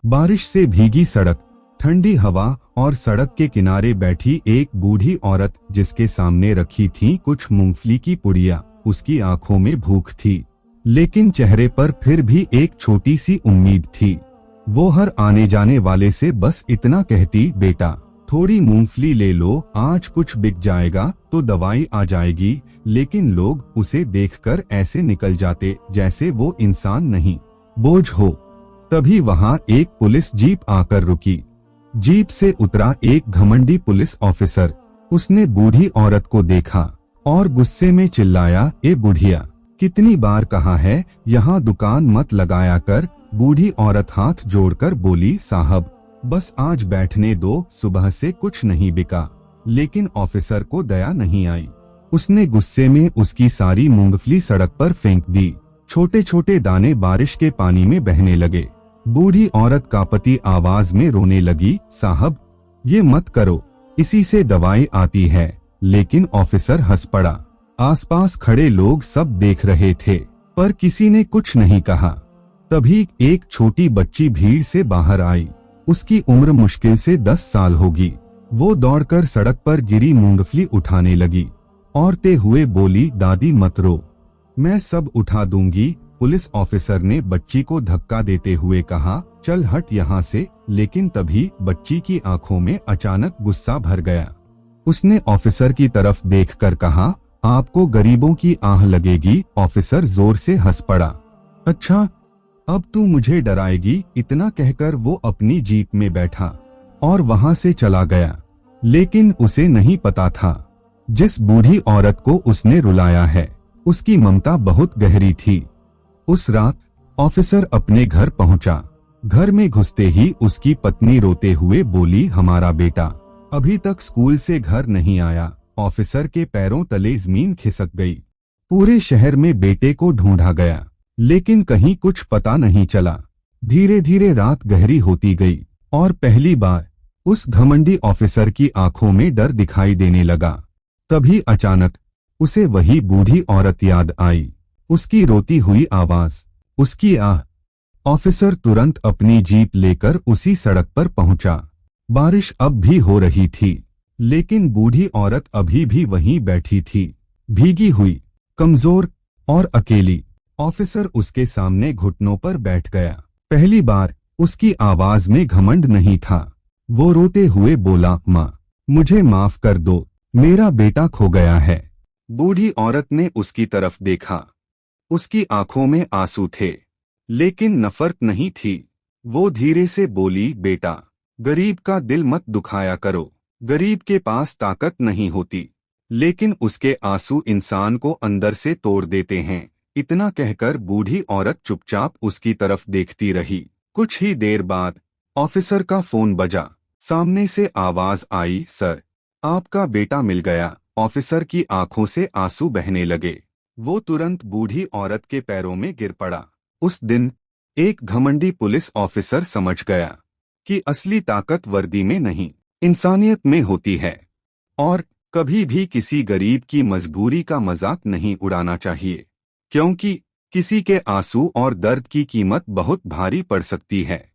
बारिश से भीगी सड़क, ठंडी हवा और सड़क के किनारे बैठी एक बूढ़ी औरत जिसके सामने रखी थी कुछ मूंगफली की पुड़िया। उसकी आंखों में भूख थी, लेकिन चेहरे पर फिर भी एक छोटी सी उम्मीद थी। वो हर आने जाने वाले से बस इतना कहती, बेटा थोड़ी मूंगफली ले लो, आज कुछ बिक जाएगा तो दवाई आ जाएगी। लेकिन लोग उसे देखकर ऐसे निकल जाते जैसे वो इंसान नहीं, बोझ हो। तभी वहां एक पुलिस जीप आकर रुकी। जीप से उतरा एक घमंडी पुलिस ऑफिसर। उसने बूढ़ी औरत को देखा और गुस्से में चिल्लाया, ए बुढ़िया, कितनी बार कहा है यहाँ दुकान मत लगाया कर। बूढ़ी औरत हाथ जोड़कर बोली, साहब बस आज बैठने दो, सुबह से कुछ नहीं बिका। लेकिन ऑफिसर को दया नहीं आई। उसने गुस्से में उसकी सारी मूंगफली सड़क पर फेंक दी। छोटे छोटे दाने बारिश के पानी में बहने लगे। बूढ़ी औरत कांपती आवाज में रोने लगी, साहब ये मत करो, इसी से दवाई आती है। लेकिन ऑफिसर हंस पड़ा। आसपास खड़े लोग सब देख रहे थे, पर किसी ने कुछ नहीं कहा। तभी एक छोटी बच्ची भीड़ से बाहर आई। उसकी उम्र मुश्किल से 10 साल होगी। वो दौड़कर सड़क पर गिरी मूंगफली उठाने लगी। औरते हुए बोली, दादी मत रो, मैं सब उठा दूंगी। पुलिस ऑफिसर ने बच्ची को धक्का देते हुए कहा, चल हट यहाँ से। लेकिन तभी बच्ची की आंखों में अचानक गुस्सा भर गया। उसने ऑफिसर की तरफ देखकर कहा, आपको गरीबों की आह लगेगी। ऑफिसर जोर से हंस पड़ा। अच्छा, अब तू मुझे डराएगी? इतना कहकर वो अपनी जीप में बैठा और वहां से चला गया। लेकिन उसे नहीं पता था, जिस बूढ़ी औरत को उसने रुलाया है उसकी ममता बहुत गहरी थी। उस रात ऑफिसर अपने घर पहुंचा। घर में घुसते ही उसकी पत्नी रोते हुए बोली, हमारा बेटा अभी तक स्कूल से घर नहीं आया। ऑफिसर के पैरों तले जमीन खिसक गई। पूरे शहर में बेटे को ढूंढा गया, लेकिन कहीं कुछ पता नहीं चला। धीरे धीरे रात गहरी होती गई और पहली बार उस घमंडी ऑफिसर की आंखों में डर दिखाई देने लगा। तभी अचानक उसे वही बूढ़ी औरत याद आई। उसकी रोती हुई आवाज, उसकी आह। ऑफिसर तुरंत अपनी जीप लेकर उसी सड़क पर पहुंचा। बारिश अब भी हो रही थी, लेकिन बूढ़ी औरत अभी भी वहीं बैठी थी, भीगी हुई, कमजोर और अकेली। ऑफिसर उसके सामने घुटनों पर बैठ गया। पहली बार उसकी आवाज में घमंड नहीं था। वो रोते हुए बोला, माँ मुझे माफ कर दो, मेरा बेटा खो गया है। बूढ़ी औरत ने उसकी तरफ देखा। उसकी आंखों में आंसू थे, लेकिन नफरत नहीं थी। वो धीरे से बोली, बेटा गरीब का दिल मत दुखाया करो। गरीब के पास ताकत नहीं होती, लेकिन उसके आंसू इंसान को अंदर से तोड़ देते हैं। इतना कहकर बूढ़ी औरत चुपचाप उसकी तरफ देखती रही। कुछ ही देर बाद ऑफिसर का फोन बजा। सामने से आवाज आई, सर आपका बेटा मिल गया। ऑफिसर की आंखों से आंसू बहने लगे। वो तुरंत बूढ़ी औरत के पैरों में गिर पड़ा। उस दिन एक घमंडी पुलिस ऑफिसर समझ गया कि असली ताकत वर्दी में नहीं, इंसानियत में होती है। और कभी भी किसी गरीब की मजबूरी का मजाक नहीं उड़ाना चाहिए, क्योंकि किसी के आंसू और दर्द की कीमत बहुत भारी पड़ सकती है।